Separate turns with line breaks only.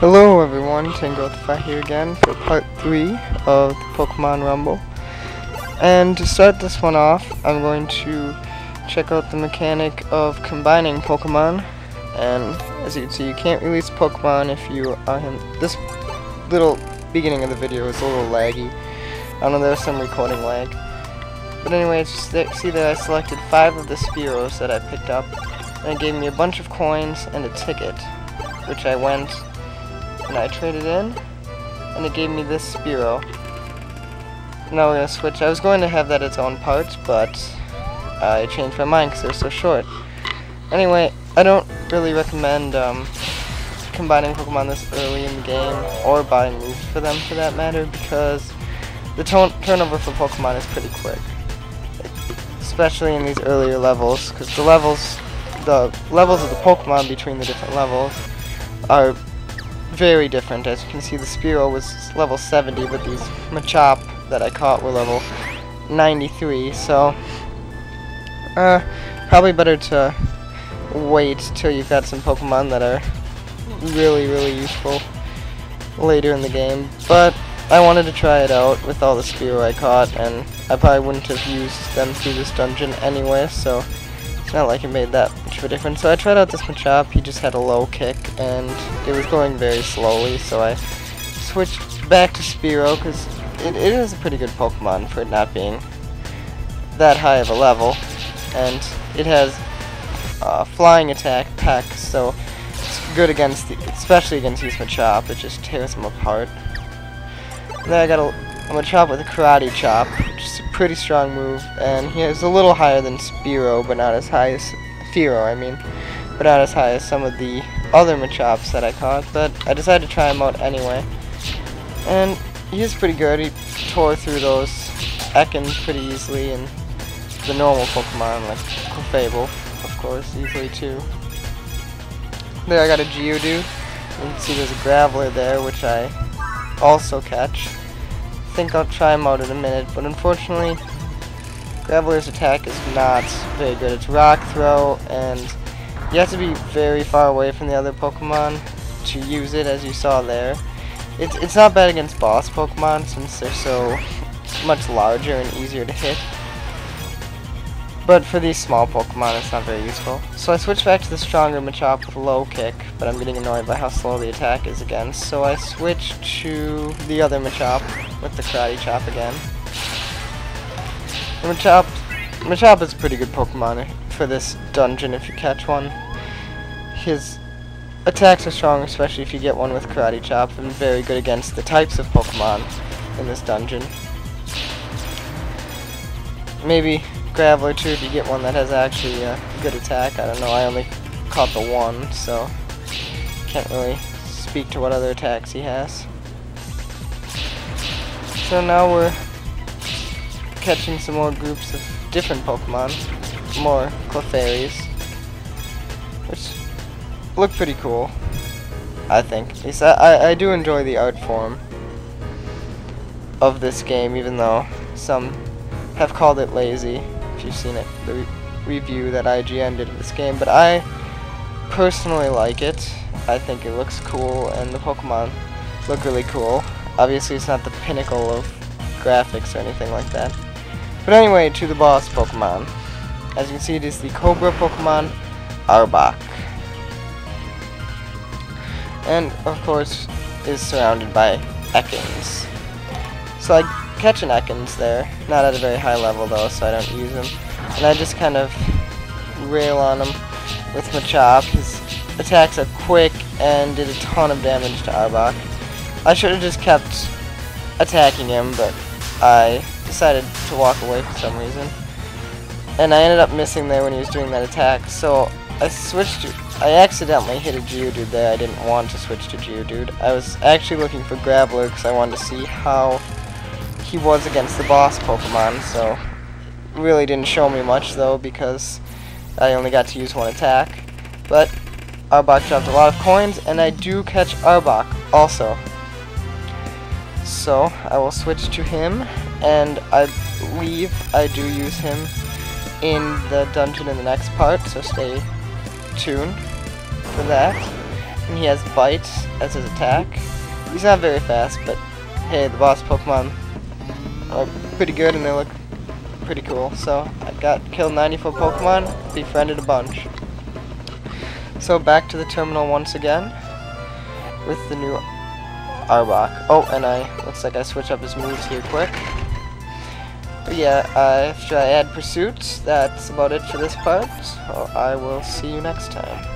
Hello everyone, Tangrowthify here again for part 3 of the Pokemon Rumble. And to start this one off, I'm going to check out the mechanic of combining Pokemon. And as you can see, you can't release Pokemon if you are in this little beginning of the video is a little laggy. I don't know, there's some recording lag. But anyway, see that I selected 5 of the Spearows that I picked up, and it gave me a bunch of coins and a ticket, which I went and I traded in, and it gave me this Spearow. Now we're going to switch. I was going to have that its own parts, but I changed my mind because they're so short. Anyway, I don't really recommend combining Pokemon this early in the game, or buying moves for them for that matter, because the turnover for Pokemon is pretty quick. Especially in these earlier levels, because the levels of the Pokemon between the different levels are very different. As you can see, the Spearow was level 70, but these Machop that I caught were level 93, so probably better to wait till you've got some Pokemon that are really useful later in the game. But I wanted to try it out with all the Spearow I caught, and I probably wouldn't have used them through this dungeon anyway, so it's not like it made that much of a difference. So I tried out this Machop. He just had a low kick, and it was going very slowly, so I switched back to Spearow, because it is a pretty good Pokemon for it not being that high of a level, and it has flying attack, Peck, so it's good against, especially against these Machop. It just tears them apart. Then I got a Machop with a Karate Chop, which is a pretty strong move, and he is a little higher than Spearow, but not as high as Fearow, but not as high as some of the other Machops that I caught. But I decided to try him out anyway, and he is pretty good. He tore through those Ekans pretty easily, and the normal Pokemon like Clefable, of course, easily too. There I got a Geodude. You can see there's a Graveler there, which I also catch. I think I'll try him out in a minute, but unfortunately Graveler's attack is not very good. It's Rock Throw, and you have to be very far away from the other Pokemon to use it, as you saw there. It's not bad against boss Pokemon since they're so much larger and easier to hit, but for these small Pokemon it's not very useful. So I switched back to the stronger Machop with a low kick, but I'm getting annoyed by how slow the attack is again, so I switched to the other Machop with the Karate Chop again. The Machop is a pretty good Pokemon for this dungeon if you catch one. His attacks are strong, especially if you get one with Karate Chop, and very good against the types of Pokemon in this dungeon. Maybe Graveler too, if you get one that has actually a good attack. I don't know, I only caught the one, so can't really speak to what other attacks he has. So now we're catching some more groups of different Pokemon, more Clefairies, which look pretty cool, I think. At least I do enjoy the art form of this game, even though some have called it lazy. If you've seen it, the review that IGN did of this game, but I personally like it. I think it looks cool, and the Pokemon look really cool. Obviously, it's not the pinnacle of graphics or anything like that. But anyway, to the boss Pokemon. As you can see, it is the Cobra Pokemon, Arbok. And, of course, is surrounded by Ekans. So I catch an Ekans there, not at a very high level though, so I don't use him. And I just kind of rail on him with Machop. His attacks are quick and did a ton of damage to Arbok. I should have just kept attacking him, but I decided to walk away for some reason. And I ended up missing there when he was doing that attack, so I accidentally hit a Geodude there. I didn't want to switch to Geodude. I was actually looking for Graveler because I wanted to see how he was against the boss Pokemon, so it really didn't show me much though because I only got to use one attack. But Arbok dropped a lot of coins, and I do catch Arbok also. So I will switch to him, and I believe I do use him in the dungeon in the next part, so stay tuned for that. And he has Bite as his attack. He's not very fast, but hey, the boss Pokemon are pretty good and they look pretty cool. So I killed 94 Pokemon, befriended a bunch. So back to the terminal once again with the new Arbok. Oh, and looks like I switched up his moves here quick. But yeah, after I add pursuits, that's about it for this part. So I will see you next time.